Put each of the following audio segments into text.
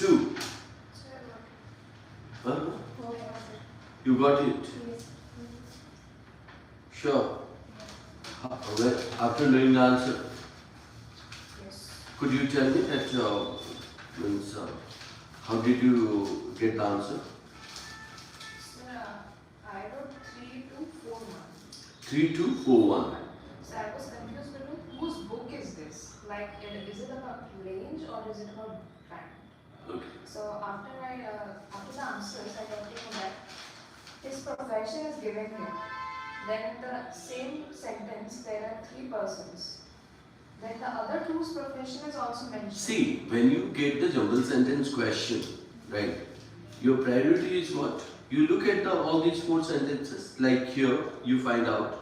2. Huh? You got it? Sure. After knowing the answer, could you tell me that how did you get the answer? Sir, I wrote 3241. 3241. So I was confused between whose book is this? Like, is it about range or is it about band? Okay. So after the answers, I got to know that his profession is given here. Then in the same sentence, there are 3 persons. Then the other two's profession is also mentioned. See, when you get the jumble sentence question, right, your priority is what? You look at all these 4 sentences, like here, you find out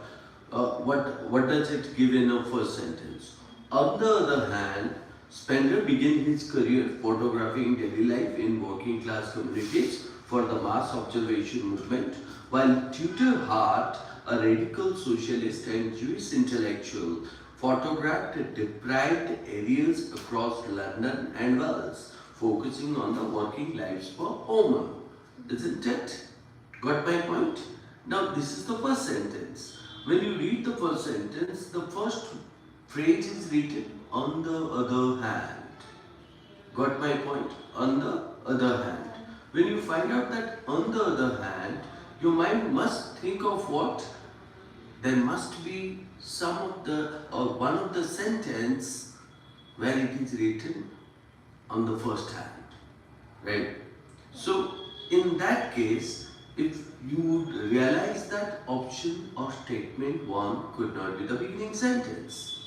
what does it give in a first sentence. On the other hand, Spender began his career photographing daily life in working class communities for the mass observation movement, while Tudor Hart, a radical socialist and Jewish intellectual, photographed deprived areas across London and Wales, focusing on the working lives for Homer. Isn't it? Got my point? Now this is the first sentence. When you read the first sentence, the first phrase is written on the other hand. Got my point? On the other hand. When you find out that on the other hand, your mind must think of what? There must be some of the or one of the sentence where it is written on the first hand, right? So in that case, if you would realize that option or statement 1 could not be the beginning sentence.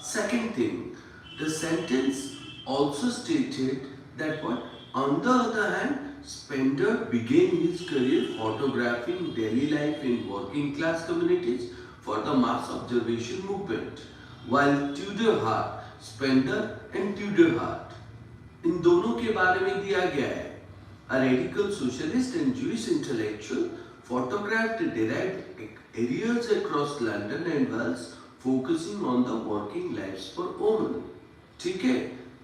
Second thing, the sentence also stated that what? On the other hand, Spender began his career photographing daily life in working class communities for the mass observation movement, while Tudor Hart, Spender and Tudor Hart, इन दोनों के बारे में दिया गया है. A radical socialist and Jewish intellectual photographed derived areas across London and Wales, focusing on the working lives for women. ठीक है?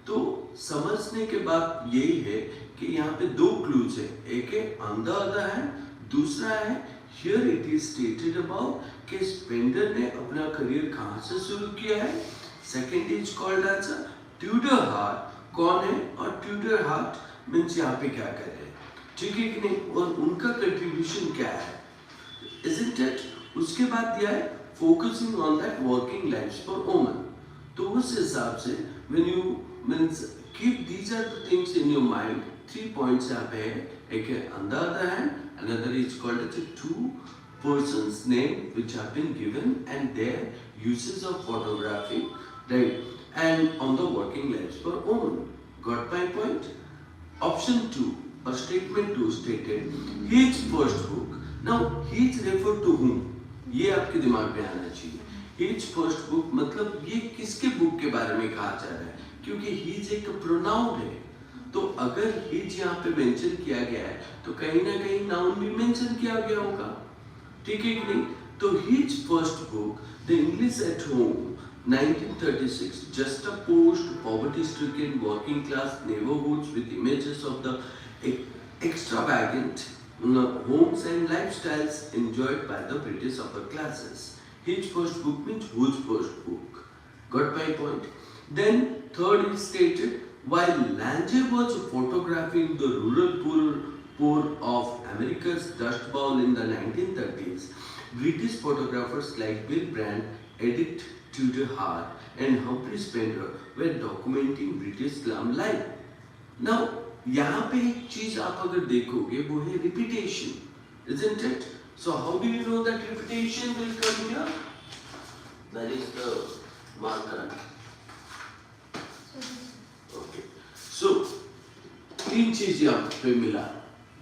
तो समझने के बाद यही है कि यहाँ पे 2 क्लूज है. एक है on the other hand, दूसरा है here it is stated about कि स्पेंडर ने अपना करियर कहाँ से शुरू किया है. Second is called Edith Tudor Hart. कौन है और ट्यूडर हार्ट मीन्स यहाँ पे क्या कर रहे हैं, ठीक है कि नहीं, और उनका कंट्रीब्यूशन क्या है. Isn't it? उसके बाद दिया है focusing on that working lifes for women. तो उस हिसाब से when you means keep these are the things in your mind. 3 points यहाँ पे है. एक है on the other hand, another is called as 2 persons name which have been given and their uses of photography, right, and on the working lives for women. Got my point? Option 2 or statement 2 stated his first book. Now his referred to whom? ये आपके दिमाग में आना चाहिए. his first book मतलब ये किसके book के बारे में कहा जा रहा है, क्योंकि his एक प्रोनाउन है. तो अगर his यहाँ पे मेंशन किया गया है तो कहीं ना कहीं नाउन भी मेंशन किया गया होगा. ठीक है कि नहीं? तो his first book, The English at Home, 1936, juxtaposed poverty-stricken working class neighborhoods with images of the extravagant homes and lifestyles enjoyed by the British upper classes. His first book means whose first book. Got my point? Then third is stated, while Lange was photographing the rural poor of America's Dust Bowl in the 1930s, British photographers like Bill Brandt, Edith Tudor Hart and Humphrey Spender were documenting British slum life. Now, यहाँ पे एक चीज आप अगर देखोगे वो है repetition, isn't it? So how do you know that repetition will come here? That is the marker. Okay. So 3 चीज यहाँ पे मिला.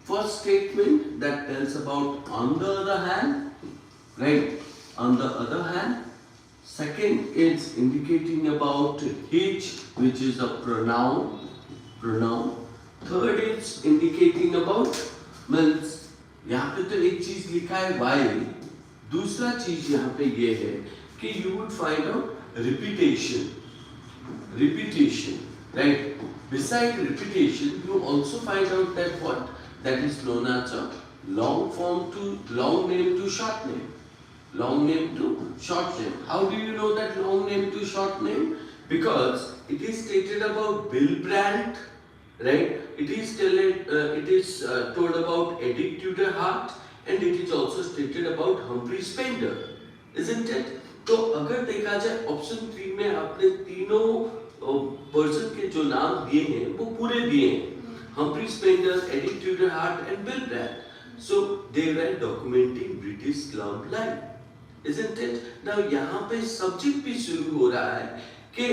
First statement that tells about on the other hand, right? On the other hand. Second is indicating about his, which is a pronoun. Third is indicating about means यहाँ पे तो एक चीज लिखा है while. दूसरा चीज यहाँ पे ये है कि you would find out repetition, right? beside repetition, you also find out that what that is known as a long name to short name. Long name to short name. How do you know that long name to short name? Because it is stated about Bill Brandt, right? It is told about Edith Tudor Hart, and it is also stated about Humphrey Spender, isn't it? तो अगर देखा जाए option 3 में आपने तीनों person के जो नाम दिए हैं वो पूरे दिए हैं, Humphrey Spender, Edith Tudor Hart and Bill Brandt. So they were documenting British slum life, isn't it? Now यहाँ पे सब्जेक्ट भी शुरू हो रहा है कि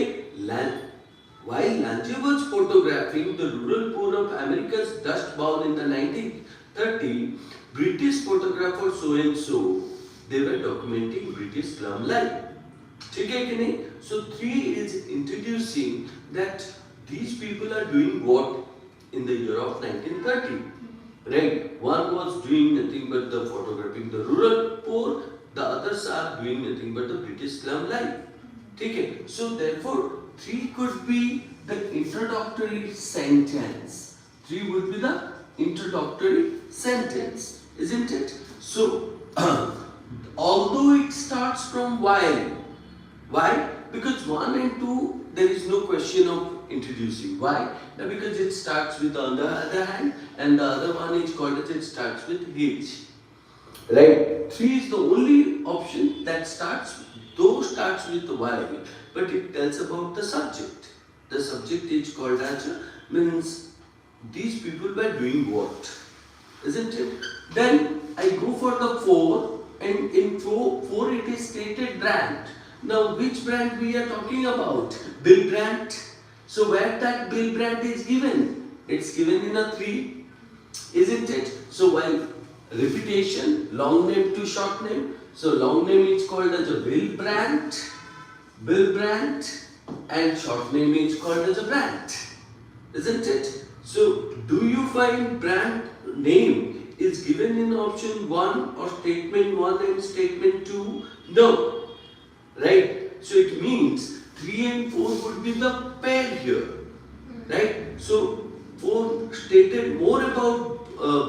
while Lange was photographing the rural poor of America's Dust Bowl in the 1930, British photographer so and so, they were documenting British slum life. ठीक है कि नहीं? So 3 is introducing that these people are doing what in the year of 1930, right? One was doing nothing but the photographing the rural poor, the others are doing nothing but the British slum life. ठीक है? So therefore 3 could be the introductory sentence. 3 would be the introductory sentence, isn't it? So, although it starts from while, why? Because 1 and 2, there is no question of introducing. Why? Because it starts with on the other hand, and the other one is called as it starts with H. Right? 3 is the only option that starts with while, but it tells about the subject. The subject is called as means these people were doing what, isn't it? Then I go for the 4, and in 4 it is stated Brandt. Now which Brandt we are talking about? Bill Brandt. So where that Bill Brandt is given? It's given in a 3, isn't it? So while repetition, long name to short name. So long name is called as a Bill Brandt, and short name is called as a Brandt, isn't it? So do you find Brandt name is given in option 1 or statement 1 and statement 2? No, right? So it means 3 and 4 would be the pair here, right? So 4 stated more about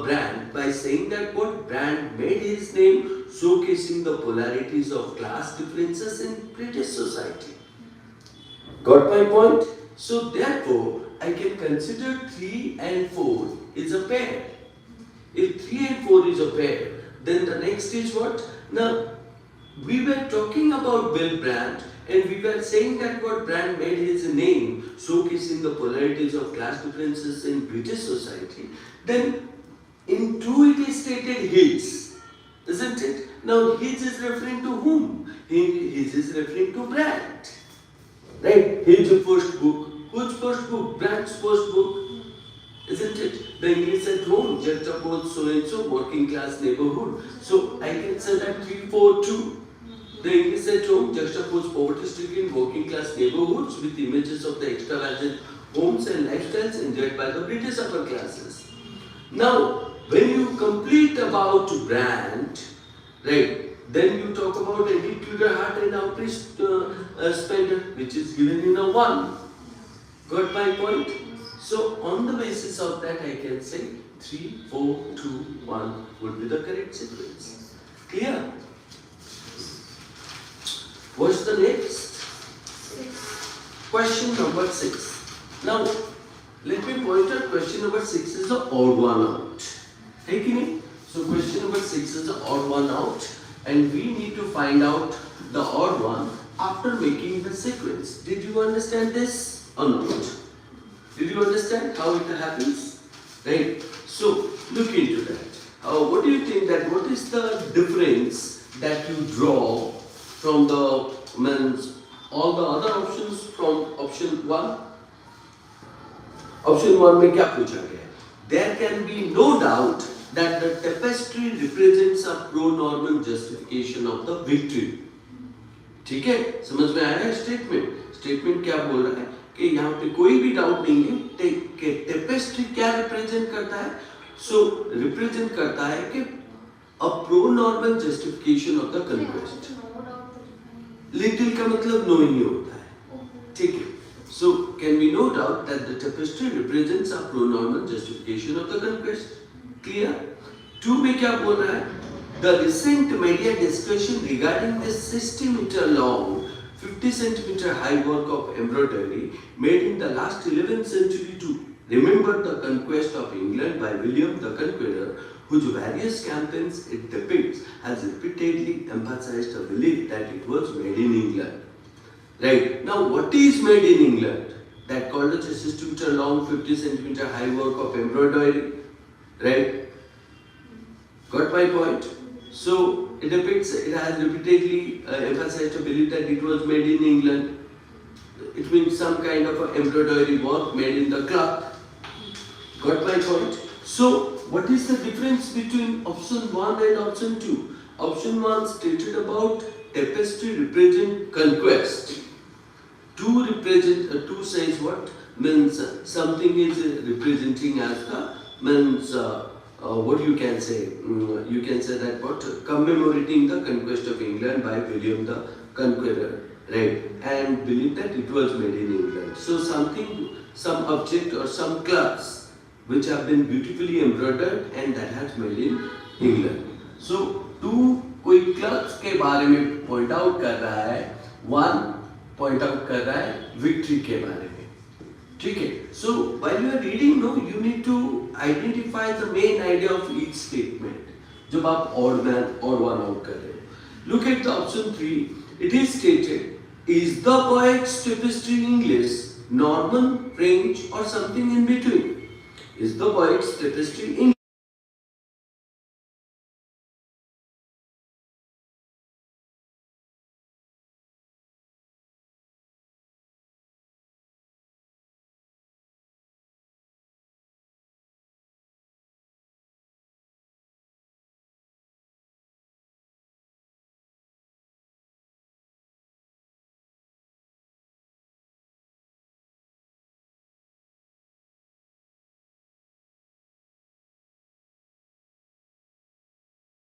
Brandt by saying that what Brandt made his name showcasing the polarities of class differences in British society. Got my point? So therefore, I can consider 3 and 4 is a pair. If 3 and 4 is a pair, then the next is what? Now, we were talking about Bill Brandt, and we were saying that what Brandt made his name showcasing the polarities of class differences in British society. Then in 2 it is stated his, isn't it? Now his is referring to whom? His is referring to Brandt, right? His first book. Whose first book? Brandt's first book, isn't it? The English at home, juxtaposed so and so working class neighborhood. So I can say that 3, 4, 2. The English at home, juxtaposed poverty-stricken working class neighborhoods with images of the extravagant homes and lifestyles enjoyed by the British upper classes. Now, when you complete about Brandt, right, then you talk about Edith Tudor Hart and Humphrey Spender, which is given in a 1. Got my point? So, on the basis of that, I can say 3, 4, 2, 1 would be the correct sequence. Clear? What's the next? 6. Question number 6. Now, let me point out question number 6 is the odd one out. Taking it? So question number 6 is the odd one out, and we need to find out the odd one after making the sequence. Did you understand this or not? Did you understand how it happens? Right? So look into that. What do you think that what is the difference that you draw from the all the other options from option 1? Option 1 में क्या पूछा गया? There can be no doubt that the tapestry represents a pro-Norman justification of the victory. ठीक है? समझ में आया है स्टेटमेंट? स्टेटमेंट क्या बोल रहा है कि यहाँ पे कोई भी डाउट नहीं है कि टेपेस्ट्री क्या रिप्रेजेंट करता है? सो रिप्रेजेंट करता है कि a pro-Norman justification of the conquest. Little का मतलब नो ही होता है. ठीक है? सो can be no doubt that the tapestry represents a pro-Norman justification of the conquest. Clear? 2 में क्या बोल रहा है? The recent media discussion regarding this 60-meter long, 50 centimeter high work of embroidery made in the last 11th century to remember the conquest of England by William the Conqueror, whose various campaigns it depicts, has repeatedly emphasized the belief that it was made in England. Right. Now, what is made in England? That called as a 60 meter long, 50 centimeter high work of embroidery. Right? Got my point? So, it depicts, it has repeatedly emphasized the belief that it was made in England. It means some kind of a embroidery work made in the cloth. Got my point? So, what is the difference between option 1 and option 2? Option 1 stated about tapestry represent conquest. 2 says what? Means something is representing as the, means what you can say? You can say that what? Commemorating the conquest of England by William the Conqueror. Right? And believe that it was made in England. So something, some object or some cloths which have been beautifully embroidered and that has made in England. So 2 कोई clubs के बारे में point out कर रहा है, 1 point out कर रहा है विक्ट्री के बारे में. ठीक है. So while you are reading, no, you need to identify the main idea of each statement. जब आप odd one out कर रहे हो. Look at the option 3. It is stated, is the poet's tapestry English, Norman, French, or something in between? Is the poet's tapestry English?